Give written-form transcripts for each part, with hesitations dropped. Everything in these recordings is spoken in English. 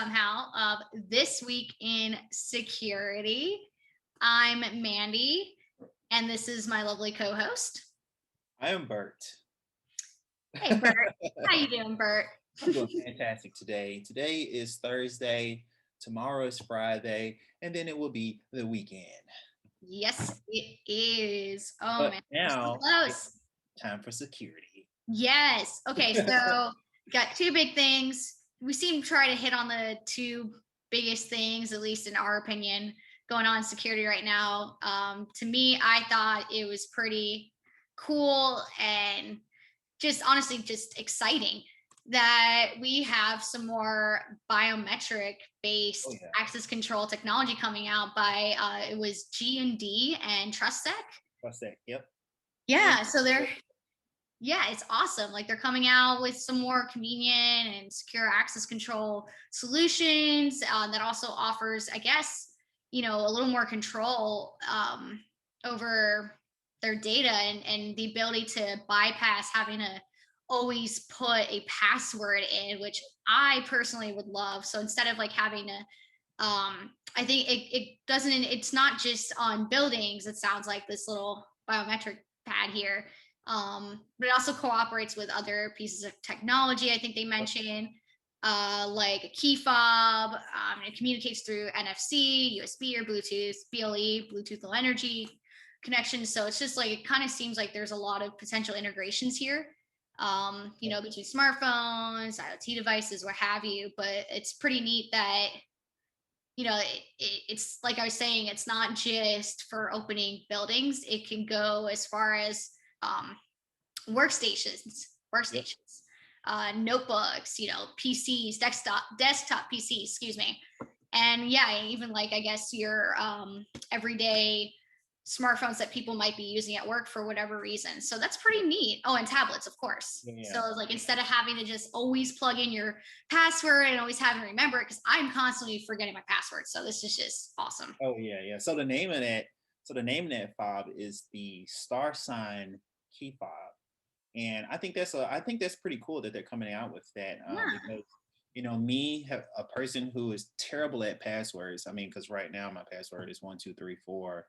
somehow of This Week in Security. I'm Mandy, and this is my lovely co-host. I am Bert. Hey, Bert. How you doing, Bert? I'm doing fantastic today. Today is Thursday, tomorrow is Friday, and then it will be the weekend. Yes, it is. Oh But man, we're so now it's close. time for security. Yes. Okay, so got two big things. We seem to try to hit on the two biggest things, at least in our opinion, going on in security right now. To me, I thought it was pretty cool and just honestly just exciting that we have some more biometric Oh based yeah, access control technology coming out by it was G&D and TrustSec. what's that? Yep. And Yeah, so they're yeah, it's awesome. Like they're coming out with some more convenient and secure access control solutions that also offers, I guess, a little more control over their data and the ability to bypass having to always put a password in, which I personally would love. So instead of like having to, I think it doesn't, it's not just on buildings. It sounds like this little biometric pad here, but it also cooperates with other pieces of technology. I think they mentioned like a key fob. It communicates through NFC, USB, or Bluetooth, BLE, Bluetooth Low Energy connections. So it's just like it kind of seems like there's a lot of potential integrations here. Between smartphones, IoT devices, what have you. But it's pretty neat that it's like I was saying, it's not just for opening buildings. It can go as far as um, workstations, yep. notebooks, PCs, desktop PCs, excuse me. And yeah, even like I guess your everyday smartphones that people might be using at work for whatever reason. So that's pretty neat. Oh, and tablets, of course. Yeah. So like instead of having to just always plug in your password and always having to remember it, because I'm constantly forgetting my password. So this is just awesome. Oh yeah. So the name of that fob is the star sign key fob. And I think that's pretty cool that they're coming out with that, Yeah. because me, a person who is terrible at passwords. I mean, because right now my password is 1 2 3 4,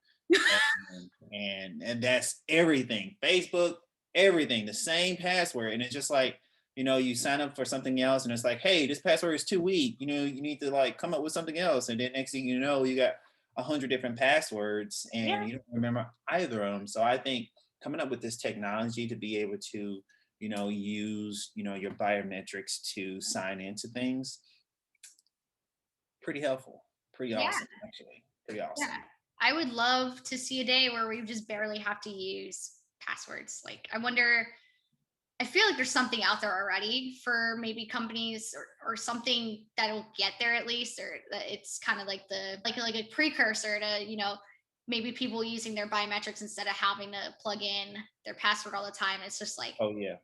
and that's everything. Facebook, everything, the same password, and it's just like you sign up for something else, and it's like, hey, this password is too weak. You need to like come up with something else, and then next thing you know, you got 100 different passwords, Yeah. and you don't remember either of them. So I think coming up with this technology to be able to use your biometrics to sign into things, pretty helpful, pretty Yeah. awesome, actually, pretty Yeah. awesome. I would love to see a day where we just barely have to use passwords. Like, I wonder, I feel like there's something out there already for maybe companies or something that'll get there at least, or that it's kind of like like a precursor to, maybe people using their biometrics instead of having to plug in their password all the time. It's just like, Oh yeah.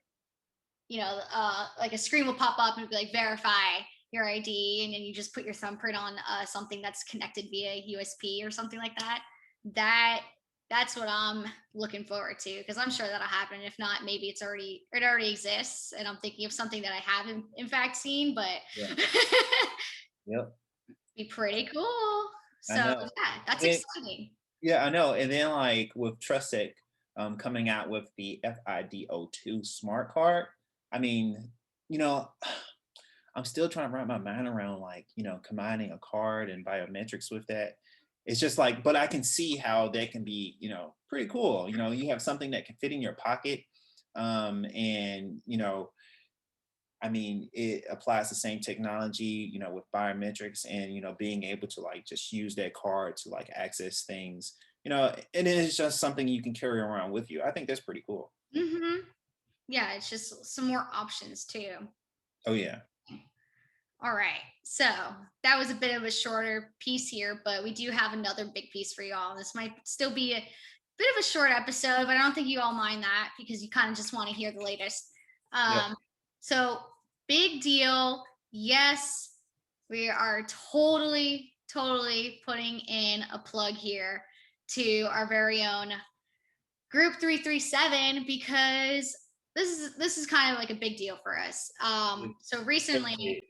like a screen will pop up and be like verify your ID, and then you just put your thumbprint on something that's connected via USB or something like that. That that's what I'm looking forward to, because I'm sure that'll happen. If not, maybe it already exists, and I'm thinking of something that I haven't in fact seen, but Yeah. Yep. be pretty cool. I So know. yeah, that's And exciting. yeah, I know. And then like with Trustic coming out with the FIDO2 smart card, I mean, you know, I'm still trying to wrap my mind around like, combining a card and biometrics with that. It's just like, but I can see how that can be, pretty cool. You have something that can fit in your pocket. And I mean, it applies the same technology, with biometrics and, being able to like just use that card to like access things, and it's just something you can carry around with you. I think that's pretty cool. Hmm. Yeah, it's just some more options too. Oh yeah. All right. So that was a bit of a shorter piece here, but we do have another big piece for y'all. This might still be a bit of a short episode, but I don't think you all mind that because you kind of just want to hear the latest. Yep. Um, so big deal. Yes, we are totally putting in a plug here to our very own Group 337, because this is kind of like a big deal for us. So recently, Definitely.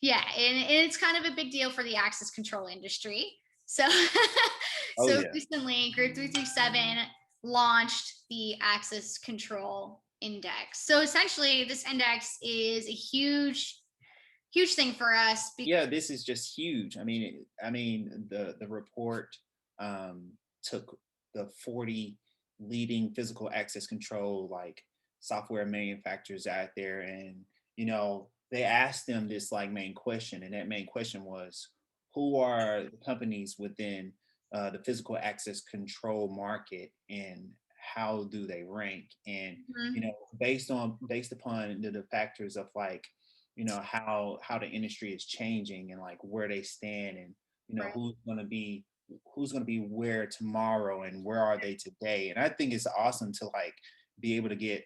Yeah, and it's kind of a big deal for the access control industry. So, Oh so yeah. recently, Group 337 launched the access control index. So essentially, this index is a huge thing for us. Yeah, this is just huge. I mean, the report took the 40 leading physical access control like software manufacturers out there, and they asked them this like main question, and that main question was, who are the companies within the physical access control market, and how do they rank? And Mhm. based upon the factors of like how the industry is changing and like where they stand, and Right. who's going to be where tomorrow and where are they today. And I think it's awesome to like be able to get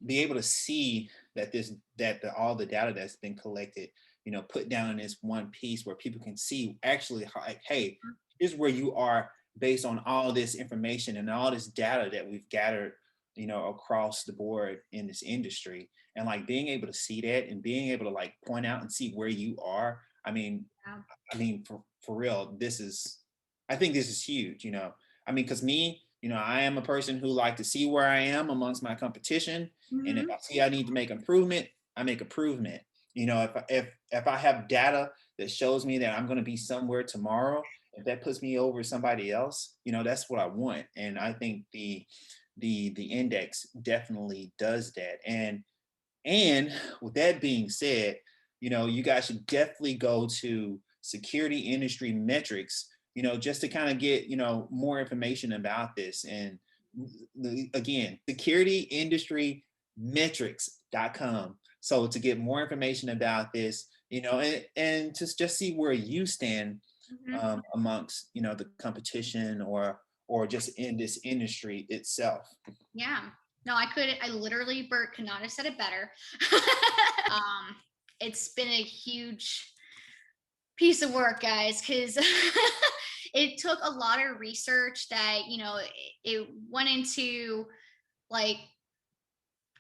be able to see that all the data that's been collected, put down in this one piece where people can see actually how, like, hey, here's where you are based on all this information and all this data that we've gathered, across the board in this industry. And like being able to see that and being able to like point out and see where you are. Yeah. For real, I think this is huge, because me, I am a person who like to see where I am amongst my competition. And if Mhm. I see I need to make improvement, I make improvement. If I have data that shows me that I'm going to be somewhere tomorrow, if that puts me over somebody else, that's what I want. And I think the index definitely does that. And with that being said, you guys should definitely go to security industry metrics, just to kind of get, more information about this. And again, security industry metrics.com. So to get more information about this, and just see where you stand Mhm. amongst, the competition or just in this industry itself. Yeah. No, I literally, Bert could not have said it better. It's been a huge piece of work, guys, because it took a lot of research that, it went into like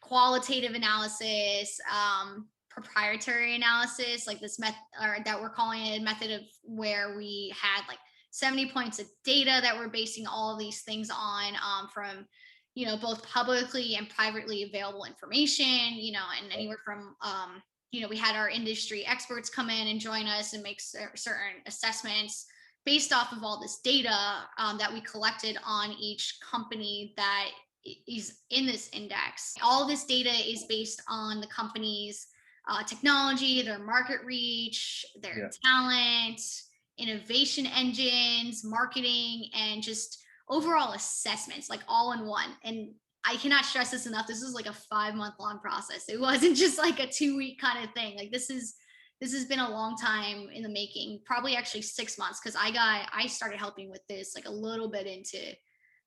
qualitative analysis, proprietary analysis, like this method, or that we're calling it a method of where we had like 70 points of data that we're basing all of these things on, from both publicly and privately available information, and anywhere from we had our industry experts come in and join us and make certain assessments based off of all this data, that we collected on each company that is in this index. All this data is based on the company's technology, their market reach, their Yeah. talent, innovation engines, marketing, and just overall assessments, like all in one. And I cannot stress this enough. This is like a 5 month long process. It wasn't just like a 2 week kind of thing. Like this has been a long time in the making, probably actually 6 months, because I started helping with this like a little bit into,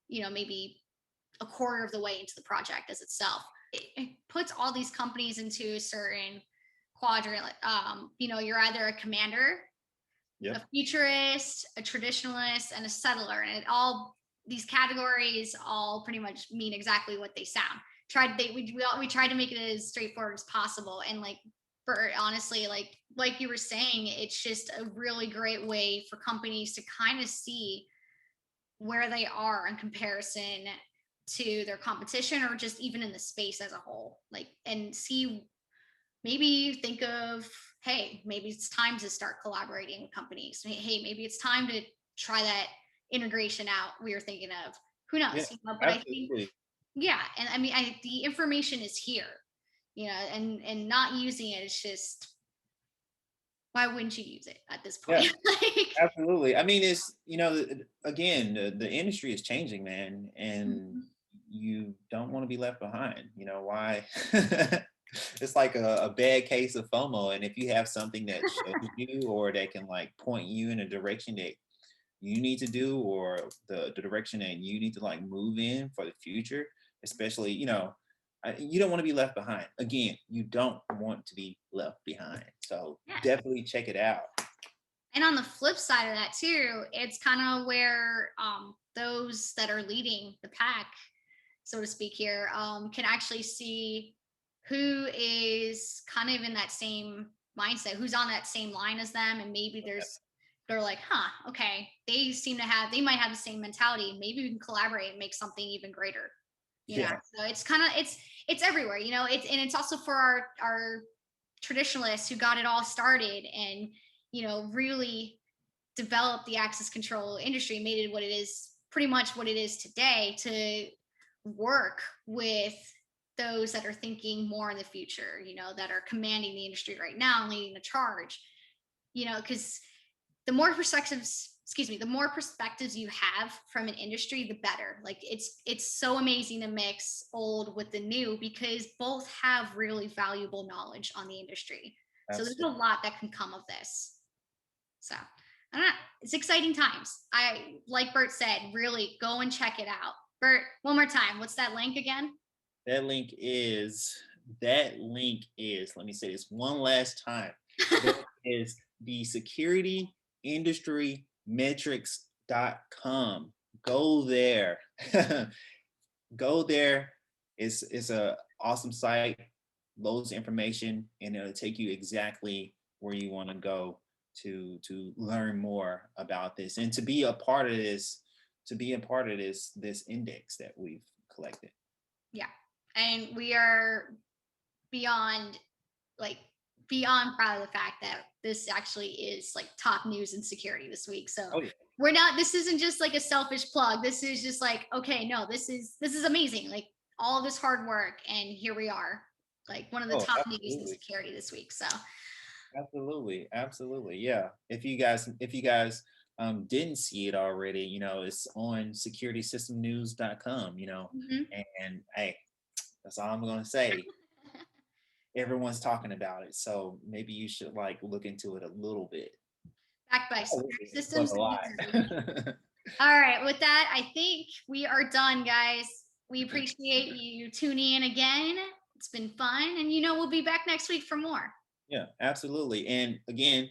maybe a quarter of the way into the project as itself. It puts all these companies into a certain quadrant. Like, you're either a commander, a Yep. futurist, a traditionalist, and a settler, and it all these categories all pretty much mean exactly what they sound. We tried to make it as straightforward as possible, and like for honestly, like you were saying, it's just a really great way for companies to kind of see where they are in comparison to their competition, or just even in the space as a whole, like, and see, maybe think of, hey, maybe it's time to start collaborating with companies. Hey, maybe it's time to try that integration out we were thinking of. Who Yeah, knows, but I think, absolutely. yeah. And I mean, the information is here, and not using it is just, why wouldn't you use it at this point? Yeah, Like, absolutely. I mean, it's, again, the industry is changing, man, and mhm. you don't want to be left behind. Why? It's like a bad case of FOMO. And if you have something that shows you or that can like point you in a direction that you need to do, or the direction that you need to like move in for the future, especially, you don't want to be left behind. Again, you don't want to be left behind. So Yeah. definitely check it out. And on the flip side of that too, it's kind of where, those that are leading the pack, so to speak, here, can actually see who is kind of in that same mindset, who's on that same line as them, and maybe they're like, huh, okay, they might have the same mentality. Maybe we can collaborate and make something even greater. Yeah. So it's kind of it's everywhere. It's also for our traditionalists who got it all started and really developed the access control industry, made it what it is, pretty much what it is today, to work with those that are thinking more in the future, that are commanding the industry right now and leading the charge, because the more perspectives you have from an industry, the better. Like it's so amazing to mix old with the new, because both have really valuable knowledge on the industry. So there's a Absolutely. lot that can come of this. So I don't know. It's exciting times. Like Bert said, really go and check it out. Bert, one more time. What's that link again? That link is, let me say this one last time. That is the securityindustrymetrics.com. Go there. Go there. It's a awesome site, loads of information, and it'll take you exactly where you want to go to learn more about this and to be a part of this, this index that we've collected. Yeah. And we are beyond like beyond proud of the fact that this actually is like top news in security this week. So Oh yeah. this isn't just like a selfish plug. This is just like, okay, no, this is amazing. Like all this hard work, and here we are, like one of the Oh, top news in absolutely. security this week. So Absolutely, absolutely. Yeah. If you guys didn't see it already, it's on securitysystemnews.com, mhm. and hey, that's all I'm gonna say. Everyone's talking about it, so maybe you should like look into it a little bit. Backed by Not a little security bit, but systems a and lot. users. All right, with that, I think we are done, guys. We appreciate you tuning in again. It's been fun, and we'll be back next week for more. Yeah, absolutely. And again,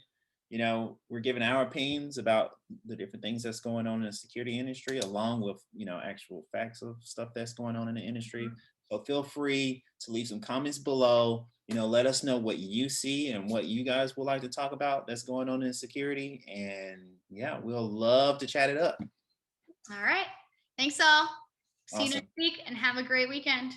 we're giving our opinions about the different things that's going on in the security industry, along with, actual facts of stuff that's going on in the industry. So feel free to leave some comments below. Let us know what you see and what you guys would like to talk about that's going on in security. And yeah, we'll love to chat it up. All right. Thanks all. See you next Awesome. week and have a great weekend.